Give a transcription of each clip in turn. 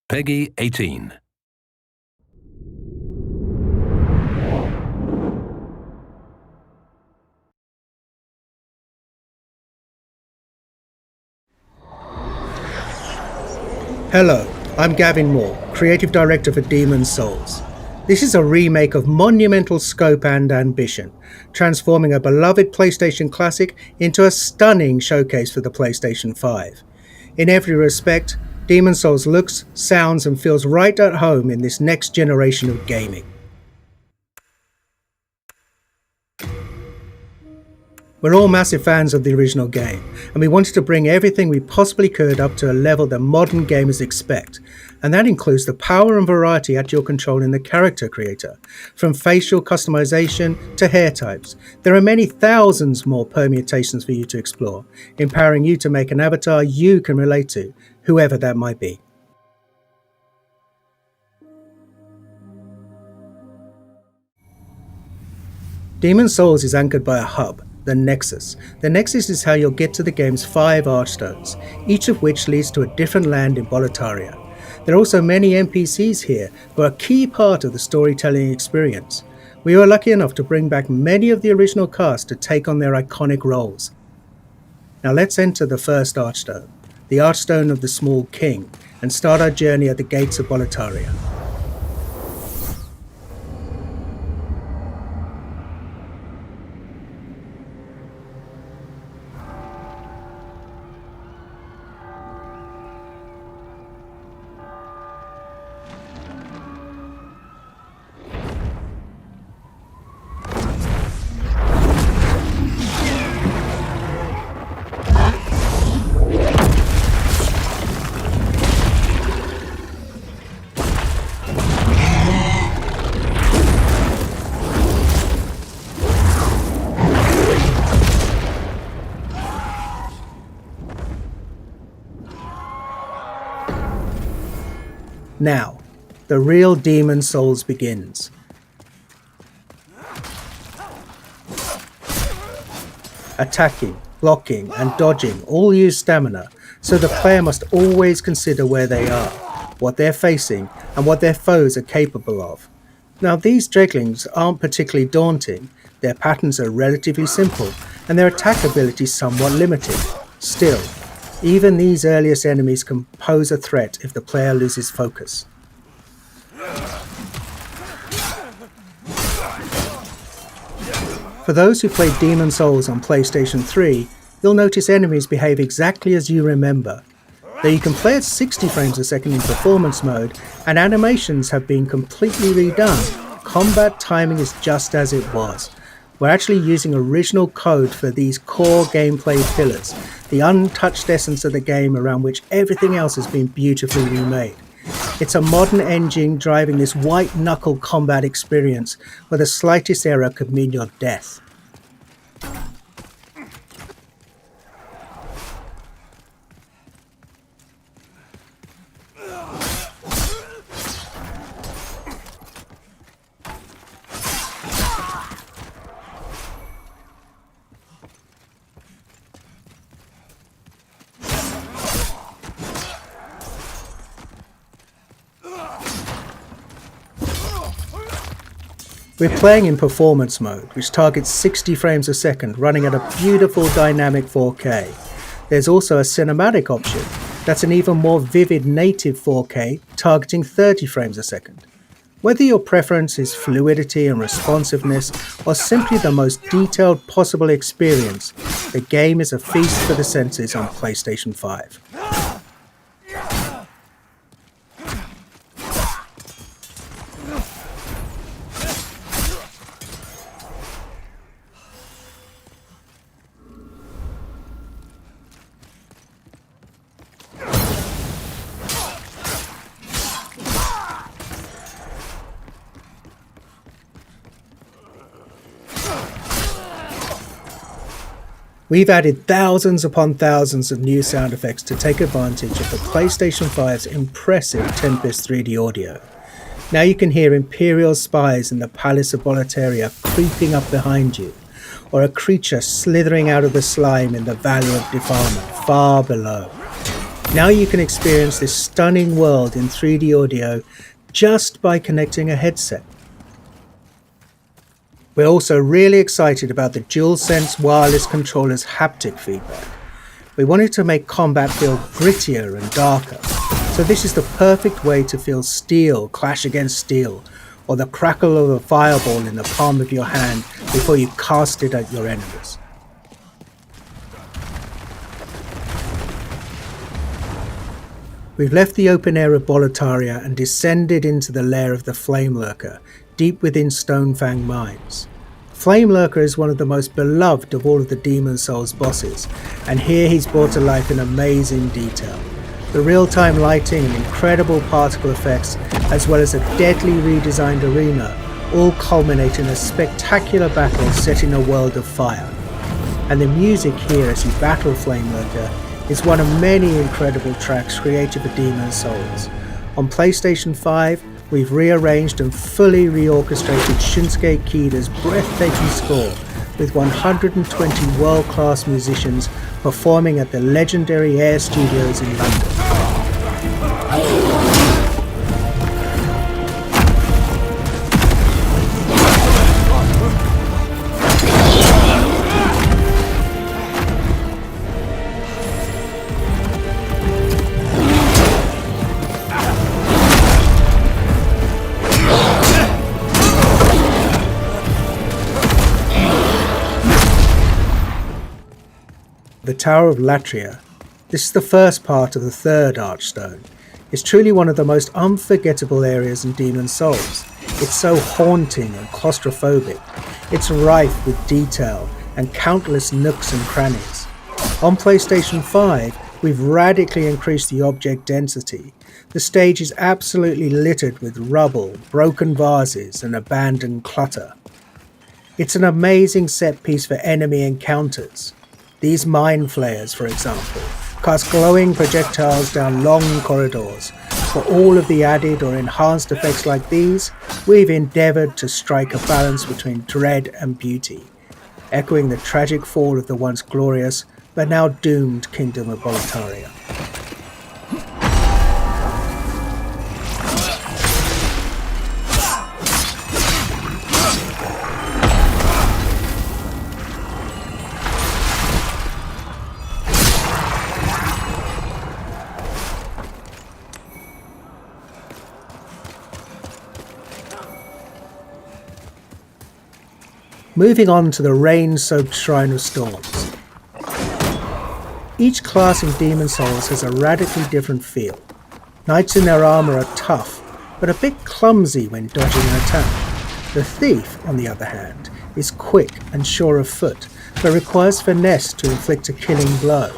Peggy 18. Hello, I'm Gavin Moore, Creative Director for Demon's Souls. This is a remake of monumental scope and ambition, transforming a beloved PlayStation classic into a stunning showcase for the PlayStation 5. In every respect, Demon's Souls looks, sounds and feels right at home in this next generation of gaming. We're all massive fans of the original game, and we wanted to bring everything we possibly could up to a level that modern gamers expect, and that includes the power and variety at your control in the character creator. From facial customization to hair types, there are many thousands more permutations for you to explore, empowering you to make an avatar you can relate to, whoever that might be. Demon's Souls is anchored by a hub, the Nexus. The Nexus is how you'll get to the game's 5 Archstones, each of which leads to a different land in Boletaria. There are also many NPCs here who are a key part of the storytelling experience. We were lucky enough to bring back many of the original cast to take on their iconic roles. Now let's enter the first Archstone, the Archstone of the Small King, and start our journey at the gates of Boletaria. Now, the real Demon's Souls begins. Attacking, blocking and dodging all use stamina, so the player must always consider where they are, what they're facing and what their foes are capable of. Now these dreglings aren't particularly daunting, their patterns are relatively simple and their attack ability somewhat limited. Still, even these earliest enemies can pose a threat if the player loses focus. For those who played Demon's Souls on PlayStation 3, you'll notice enemies behave exactly as you remember. Though you can play at 60 frames a second in performance mode, and animations have been completely redone, combat timing is just as it was. We're actually using original code for these core gameplay pillars, the untouched essence of the game around which everything else has been beautifully remade. It's a modern engine driving this white-knuckle combat experience where the slightest error could mean your death. We're playing in performance mode, which targets 60 frames a second, running at a beautiful dynamic 4K. There's also a cinematic option that's an even more vivid native 4K, targeting 30 frames a second. Whether your preference is fluidity and responsiveness, or simply the most detailed possible experience, the game is a feast for the senses on PlayStation 5. We've added thousands upon thousands of new sound effects to take advantage of the PlayStation 5's impressive Tempest 3D audio. Now you can hear Imperial spies in the Palace of Boletaria creeping up behind you, or a creature slithering out of the slime in the Valley of Defilement far below. Now you can experience this stunning world in 3D audio just by connecting a headset. We're also really excited about the DualSense wireless controller's haptic feedback. We wanted to make combat feel grittier and darker, so this is the perfect way to feel steel clash against steel, or the crackle of a fireball in the palm of your hand before you cast it at your enemies. We've left the open air of Boletaria and descended into the lair of the Flame Lurker, deep within Stonefang Mines. Flame Lurker is one of the most beloved of all of the Demon Souls bosses, and here he's brought to life in amazing detail. The real-time lighting and incredible particle effects, as well as a deadly redesigned arena, all culminate in a spectacular battle set in a world of fire. And the music here as you battle Flame Lurker is one of many incredible tracks created for Demon Souls. On PlayStation 5, we've rearranged and fully reorchestrated Shunsuke Kida's breathtaking score with 120 world-class musicians performing at the legendary Air Studios in London. The Tower of Latria, this is the first part of the third Archstone, is truly one of the most unforgettable areas in Demon Souls. It's so haunting and claustrophobic. It's rife with detail and countless nooks and crannies. On PlayStation 5, we've radically increased the object density. The stage is absolutely littered with rubble, broken vases and abandoned clutter. It's an amazing set piece for enemy encounters. These mine flares, for example, cast glowing projectiles down long corridors. For all of the added or enhanced effects like these, we've endeavoured to strike a balance between dread and beauty, echoing the tragic fall of the once glorious but now doomed Kingdom of Boletaria. Moving on to the rain-soaked Shrine of Storms. Each class in Demon Souls has a radically different feel. Knights in their armour are tough, but a bit clumsy when dodging an attack. The Thief, on the other hand, is quick and sure of foot, but requires finesse to inflict a killing blow.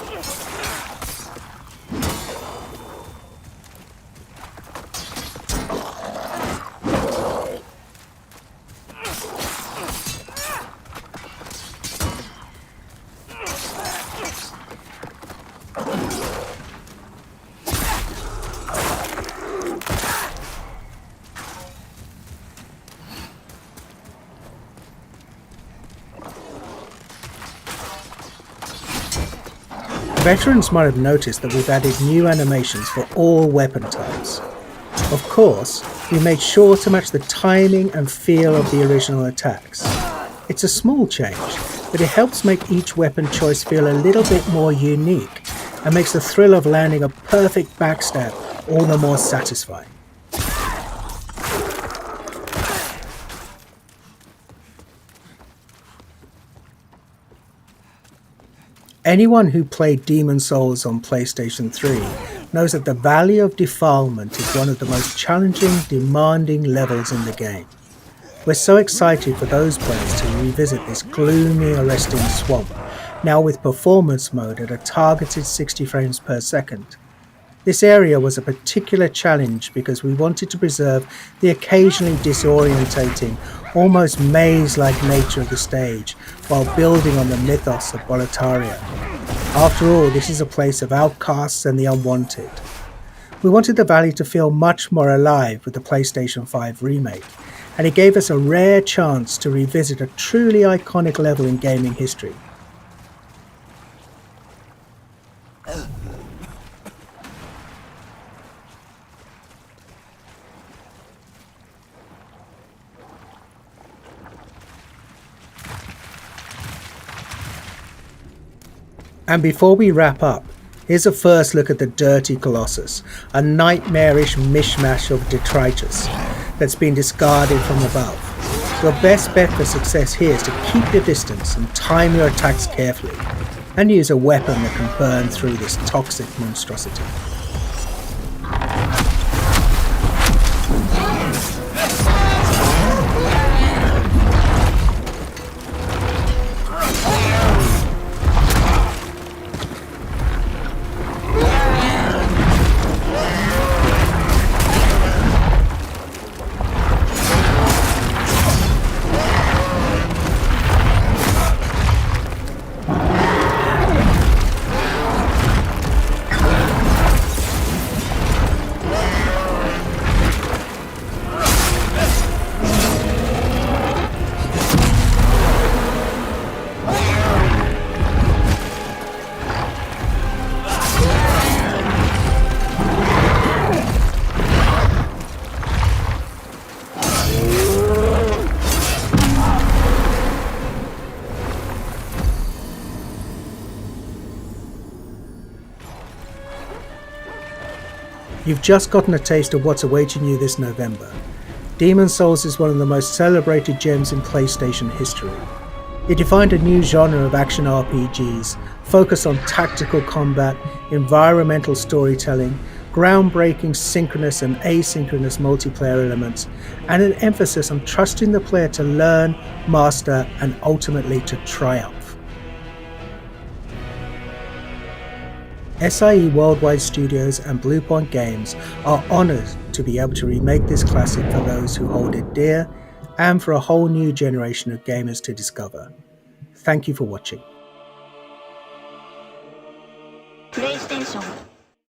Veterans might have noticed that we've added new animations for all weapon types. Of course, we made sure to match the timing and feel of the original attacks. It's a small change, but it helps make each weapon choice feel a little bit more unique and makes the thrill of landing a perfect backstab all the more satisfying. Anyone who played Demon Souls on PlayStation 3 knows that the Valley of Defilement is one of the most challenging, demanding levels in the game. We're so excited for those players to revisit this gloomy, arresting swamp, now with performance mode at a targeted 60 frames per second. This area was a particular challenge because we wanted to preserve the occasionally disorientating, almost maze-like nature of the stage while building on the mythos of Boletaria. After all, this is a place of outcasts and the unwanted. We wanted the valley to feel much more alive with the PlayStation 5 remake, and it gave us a rare chance to revisit a truly iconic level in gaming history. And before we wrap up, here's a first look at the Dirty Colossus, a nightmarish mishmash of detritus that's been discarded from above. Your best bet for success here is to keep your distance and time your attacks carefully, and use a weapon that can burn through this toxic monstrosity. You've just gotten a taste of what's awaiting you this November. Demon's Souls is one of the most celebrated gems in PlayStation history. It defined a new genre of action RPGs, focused on tactical combat, environmental storytelling, groundbreaking synchronous and asynchronous multiplayer elements, and an emphasis on trusting the player to learn, master, and ultimately to triumph. SIE Worldwide Studios and Bluepoint Games are honoured to be able to remake this classic for those who hold it dear, and for a whole new generation of gamers to discover. Thank you for watching. PlayStation